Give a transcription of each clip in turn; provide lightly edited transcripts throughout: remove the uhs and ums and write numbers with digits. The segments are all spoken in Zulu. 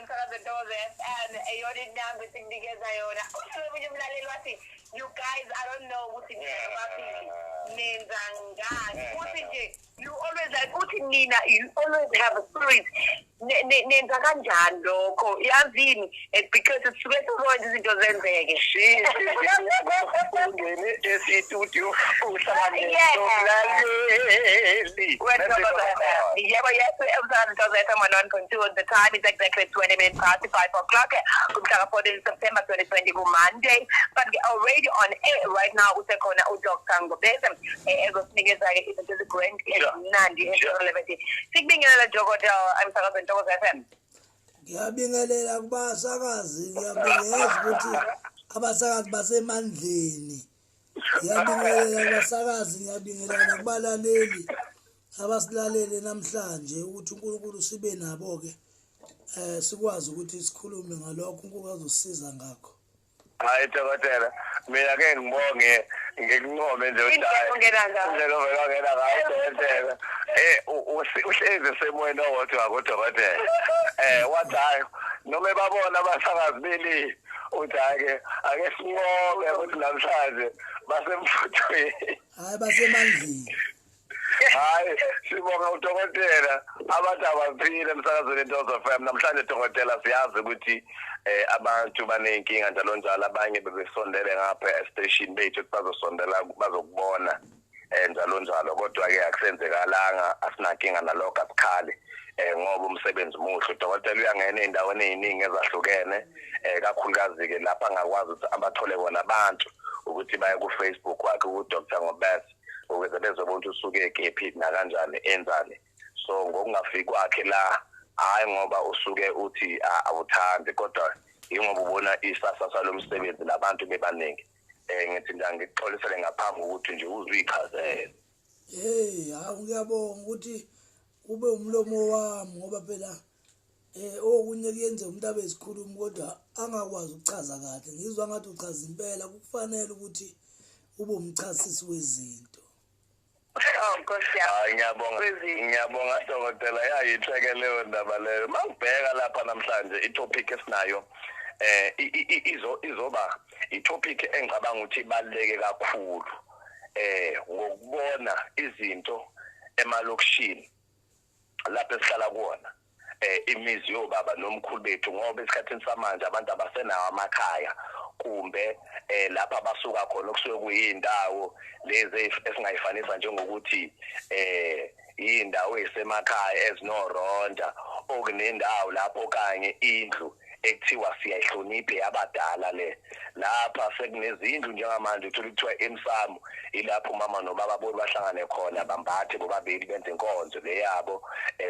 msakazo Ntokozo FM eyona inamba esinikeza yona. Uhlelo umlaleli wathi you guys I don't know ukuthi nibafiki nenza ngani. Futhi nje you always like uthi nina you always have a spirit. Nenza kanjani lokho? Yazini because sisuke sizonke izinto zenzeke. Ungene esitudio uhlanganise nomlaleli. Yebo emsakazo Ntokozo FM 1.2 the time is exactly 20 minutes past 5 o'clock. Kumhla 14 September 2020 Monday. But already on air right now usekhona uDr. Ngobese ezosinikeza ke izinto ezigrand ezinandi ezirelevant. Sikubingelela Dokotela emsakazo Ntokozo FM. Ngiyabingelela kubasakazi, ngiyabingelela ukuthi abasakazi basemandleni. Ngiyabingelela abasakazi, ngiyabingelela nakubalaleli abasilalele namhlanje ukuthi uNkulunkulu sibe nabo ke sikwazi ukuthi sikhulume ngalokho uNkulunkulu azosisiza ngakho. Hayi Dokotela, mina ke ngibonge ngikuncome nje udala. Njalo vela ngena ngayo Dokotela. Uhlezi semoyeni owodwa ngoDokotela. Wathi noma babona abasakazi beli uthake ake sinqobe ukuthi namhlanje basemfuthweni. Hayi basemandleni. Hayi sibonga uDokotela abantu abaphile emsakazweni Ntokozo FM namhlanje Dokotela siyazi ukuthi abantu banenkinga njalo njalo abanye bebesondele ngapha e-station bethu bazosondela bazokubona njalo njalo kodwa ke akusenzekalanga asinankinga nalokho asikhali ngoba umsebenzi muhle uDokotela uyangena endaweni eziningi ezahlukene kakhulukazi ke lapha angakwazi ukuthi abathole bona abantu ukuthi baye ku Facebook wakhe uDr. Ngobese ukuze bezobona usuke ekephi na kanjani enzani so ngokungafiki kwakhe la hayi ngoba usuke uthi awuthandi kodwa ingoba ubona isasa salomsebenzi labantu bebaningi ngithi ngixolisele ngaphambi ukuthi nje uzichazele ngiyabonga ukuthi ube umlomo wami ngoba phela okunye kuyenze umuntu abe isikhulumi kodwa angakwazi ukuchaza kahle ngizwa ngathi uchaza impela kufanele ukuthi ube umchasisi wezinto. Ngiyabonga Dokotela yayitheke leyo ndaba leyo mangibheka lapha namhlanje itopic esinayo izoba itopic engicabanga ukuthi ibaluleke kakhulu ngokubona izinto emalokishini lapha esihlala kuona imizi yobaba nomkhulu bethu ngoba esikhathini samanje abantu abasenawo amakhaya kumbe lapha abasuka khona kusuke kuyindawo lezi esingayifanisa njengokuthi indawo esemakhaya ezinoronda okunendawo lapho kanye indlu ekuthiwa siyayihloniphe abadala le lapha sekunezindlu njengamanje uthola kuthiwa emsamo ilapho mama nobaba bahlangane khona bambathe bobabili benze inkonzo leyabo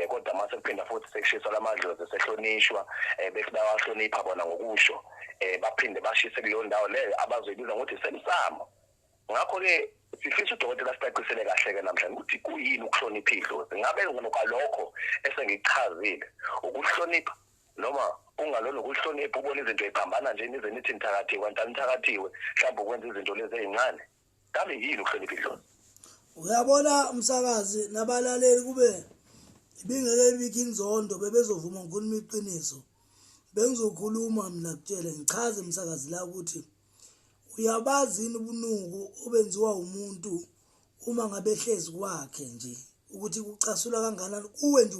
kodwa mase kuphinda futhi sekushiswa lamadlozi sehlonishwa bese bawahlonipha bona ngokusho baphinde bashise kuleyo ndawo leyo abazoyibiza ngokuthi semsamo ngakho ke sifisa uDokotela sicacisele kahle ke namhlanje ukuthi kuyini ukuhlonipha idlozi ngabe ngokalokho esengichazile ukuhlonipha noma ungalona ukuhlonipha ubona izinto eziphambana nje nize nithi nithakathiwe ntanithakathiwe mhlawumbe ukwenza izinto lezi ezincane kabe yini ukuhlonipha idlozi. Uyabona umsakazi nabalaleli kube ibingeke ibikho inzondo bebezovuma ukukhuluma iqiniso bengizokhuluma mina kutshele ngichaze umsakazi la ukuthi uyabazi ubunuku obenziwa umuntu uma ngabe hlezi kwakhe nje ukuthi kucasula kangakanani uwe nje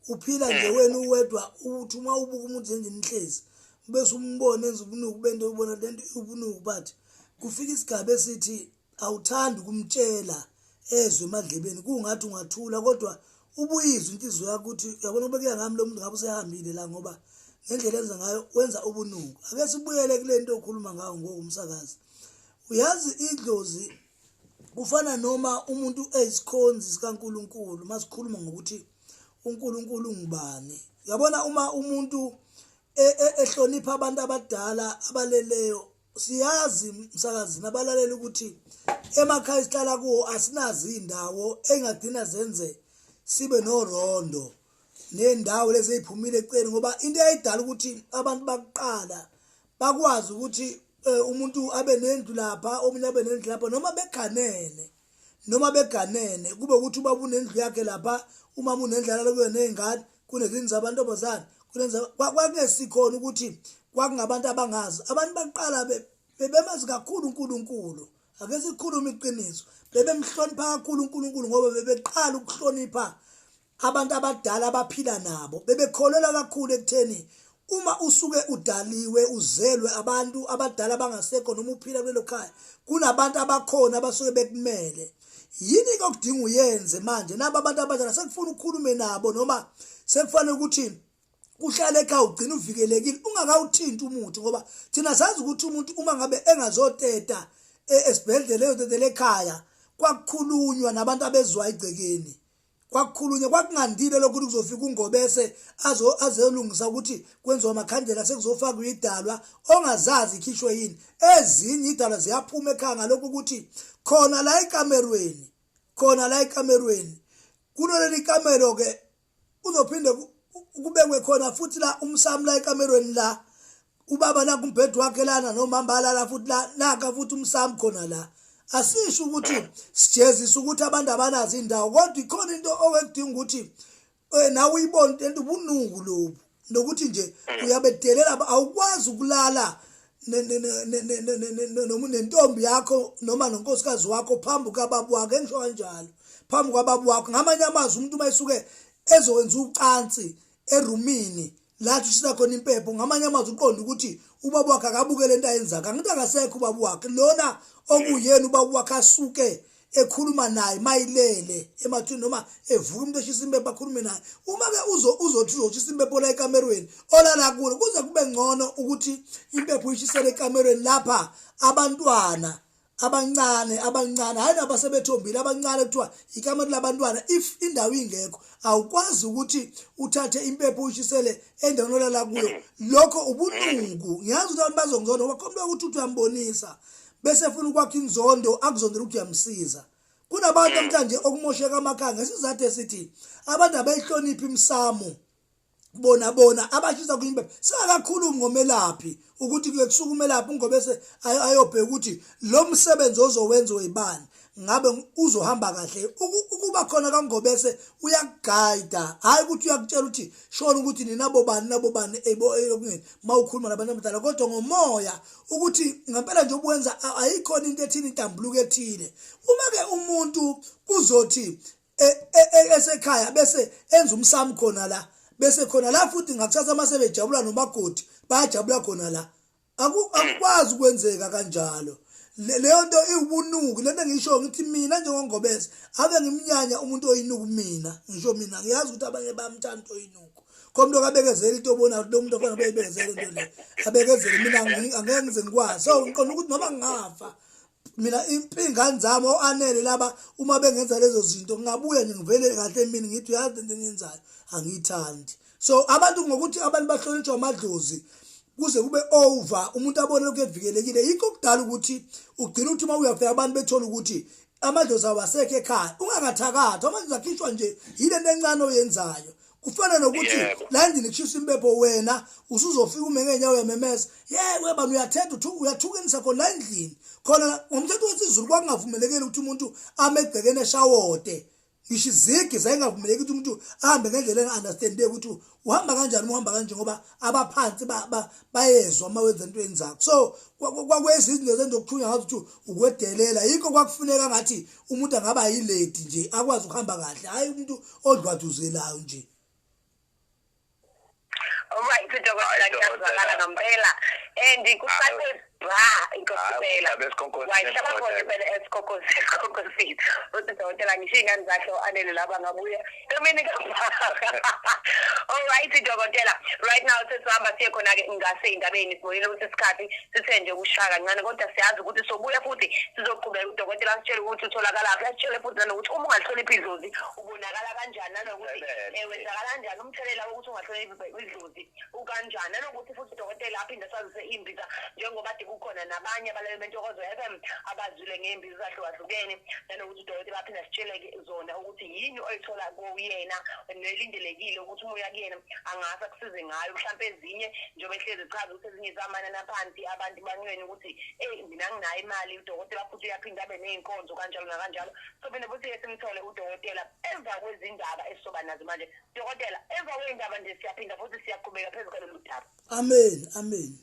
uphila nje wena uwedwa uthi uma ubuka umuntu nje nihlezi bese umbone enza ubunuku bento ubona lento ubunuku bathi kufika isigaba esithi awuthandi kumtshela ezwe emadlebeni kungathi ungathula kodwa ubuyizwe inhliziyo yakho ukuthi yabona ubekela ngami lo muntu ngabe usehambile la ngoba ngendlela enza ngayo wenza ubunuku. Ake sibuyele kule nto okhuluma ngayo ngokumsakazi. Uyazi idlozi kufana noma umuntu eyisikhonzi sikaNkuluNkulu masikhuluma ngokuthi uNkulunkulu ngubani. Yabona uma umuntu ehlonipha abantu abadala abaleleyo siyazi msakazi nabalaleli ukuthi emakhaya isihlala kuwo asinazi indawo engagcina zenze sibe norondo nendawo lezi eziphumile eceleni ngoba into eyidala ukuthi abantu bakuqala bakwazi ukuthi umuntu abe nendlu lapha omunye abe nendlu lapha noma beganene kube ukuthi ubaba unendlu yakhe lapha umama unendlala kuyo nezingane kunezindlu zabantu abazana kulenza kwakungesikhona ukuthi kwakungabantu abangazi abantu baqala bebemazi kakhulu uNkulunkulu ake sikhuluma iqiniso bebemhlonipha kakhulu uNkulunkulu ngoba bebeqala ukuhlonipha abantu abadala abaphila nabo bebekholelwa kakhulu ekutheni uma usuke udaliwe uzelwe abantu abadala bangasekho noma uphila kulelo khaya kunabantu abakhona abasuke bekumele yini okudinga uyenze manje nabo abantu abadala sekufuna ukukhulume nabo noma sekufanele ukuthi uhlale ekhaya ugcina uvikelekile ungakawuthinti umuntu ngoba thina sazi ukuthi umuntu uma ngabe engazoteta esibhedlela eyothetela ekhaya kwakukhulunywa nabantu abezwa igcekeni kwakukhulunywa kwakungandile lokuthi kuzofika ungobese azolungisa ukuthi kwenziwa amakhandlela sekuzofakwa idalwa ongazazi ikhishwe yini ezinye idalwa ziyaphuma ekhaya ngalokho ukuthi khona la ekamerweni kuloleli kamero ke uzophinde kubekwe khona futhi la umsamo la ekamerweni la ubaba naku umbhedo wakhe lana nomama la futhi la naka futhi umsamo khona la asisho ukuthi sijezisa ukuthi abantu abanazi indawo kodwa ikhona into owedinga ukuthi nawe uyibone into ubunuku lobu nokuthi nje uyabedelela awukwazi ukulala nentombi yakho noma nonkosikazi wakho phambi kwababa wakhe ngisho kanjalo phambi kwababa wakho ngamanye amazwi umuntu mayisuke ezowenza ucansi erumini lathi usisa khona impepho ngamanye amazwi uqonda ukuthi ubaba wakhe akabuke lento ayenzaka angithi akasekho ubaba wakhe lona okuyena ubaba wakhe asuke ekhuluma naye mayilele emathuni noma evuka umuntu eshisa impepho akhulume naye uma ke uzothi uzoshisa impepho la ekamerweni olala kulo kuze kube ngcono ukuthi impepho uyishisele ekamerweni lapha abantwana abancane hayi nabasebethombile abancane kuthiwa ikamero labantwana if indawo ingekho awukwazi ukuthi uthathe impepho uyishisele endaweni olala kuyo lokho ubunuku ngiyazi ukuthi abantu bazongizonda ngoba khona ukuthi uyambonisa bese funa ukwakha inzondo akuzondela ukuthi uyamsiza kunabantu namhlanje okumosheka amakhaya ngesizathu esithi abantu abayihloniphi imsamo bona abashisa kuyimpepho singakakhulumi ngomelaphi ukuthi kusuka umelaphi ngobese ayobheka ukuthi lo msebenzi ozowenza oyibani ngabe uzohamba kahle ukuba khona kangobese uyakuguide hayi ukuthi uyakutshela ukuthi shona ukuthi ninabo bani eyokungeni mawukhuluma nabantu abadala kodwa ngomoya ukuthi ngempela nje obuwenza ayikhona into ethini intambuluko ethile uma ke umuntu kuzothi esekhaya bese enza umsamo khona la bese khona la futhi ngakuthatha amasebejabula nomagodi bayajabula khona la akukwazi ukwenzeka kanjalo leyo nto iwubunuku lento engisho ngithi mina njengongobese ave ngimnyanya umuntu oyinuku mina ngisho mina ngiyazi ukuthi abanye bamthanda oyinuku komuntu okabekezela into obona lo muntu ofana beyibekezela into le abekezele mina angeke ngize ngikwazi so ngiqonda ukuthi noma ngafa mina impingane zami oanele laba uma bengenza lezo zinto ngabuya nje ngivele kahle emini ngithi uyazi into enyenzayo angiyithandi so abantu ngokuthi abantu bahlonishwa amadlozi kuze kube over umuntu abone lokho evikelekile yikho kudala ukuthi ugcina ukuthi uma uyafika abantu bethola ukuthi amadlozi awasekho ekhaya ungakathakathi amadlozi akhishwa nje yilento encane oyenzayo kufana nokuthi la endini kushisa impepho wena usuzofika ume ngenyawo uyamemeza weba uyathetha uyathukenisa khona la endlini khona ngomthetho wesizulu kwakungavumelekile ukuthi umuntu amegcekene eshawote ngisho izigi zayengavumeleki ukuthi umuntu ahambe ngendlela enga-understandeki ukuthi uhamba kanjani uhamba kanje ngoba abaphansi bayezwa uma wenza into enzakho so kwakwezinto zenza ukuthunya ngathi ukuthi ukwedelela yikho kwakufuneka ngathi umuntu angaba yiledi nje akwazi ukuhamba kahle hayi umuntu odlwaduzelayo nje. Alright, dokotela ngiyazwakala ngempela and kusaqe inkosipela wayihlala khona phela esikhokhosini uthi dokotela ngisho ingane zakhe anele laba ngabuye emini alright dokotela right now sesihamba siye khona ke ngase indabeni sibonile ukuthi isikhathi sithe nje ukushaka kancane kodwa siyazi ukuthi sobuya futhi sizoqhubeka udokotela asitshele ukuthi utholakala lapha asitshele futhi nanokuthi uma ungahloniphi idlozi ubonakala kanjani nanokuthi wenzakala kanjani umthelela wokuthi ungahloniphi idlozi ukanjani nanokuthi futhi udokotela aphinde sazise imbiza njengoba kade kukhona nabanye abalali bentokozo FM abazwile ngembizo zahlukahlukene nanokuthi udokotela aphinde sitshele zona ukuthi yini oyithola kuyena nelindelekile ukuthi umoya kuyena angasa kusize ngayo mhlawumbe ezinye njengoba ehlezi chaza ukuthi ezinye zamanani aphansi abantu banqweni ukuthi mina nginayo imali udokotela futhi uyaphinda abe ney'nkonzo kanjalo nakanjalo so bene futhi simthole udokotela emva kwezindaba esisoba nazo manje dokotela emva kwey'ndaba nje siyaphinda futhi siyaqhubeka phezu kwalolu daba. Amen.